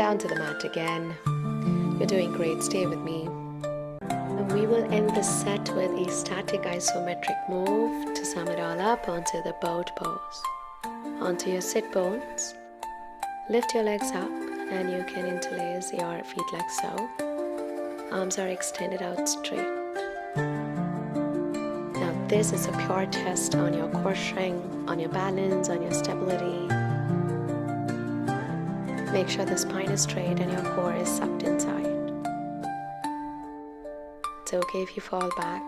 down to the mat again. You're doing great, stay with me. And we will end the set with a static isometric move to sum it all up onto the boat pose. Onto your sit bones. Lift your legs up and you can interlace your feet like so. Arms are extended out straight. Now this is a pure test on your core strength, on your balance, on your stability. Make sure the spine is straight and your core is sucked inside. It's okay if you fall back.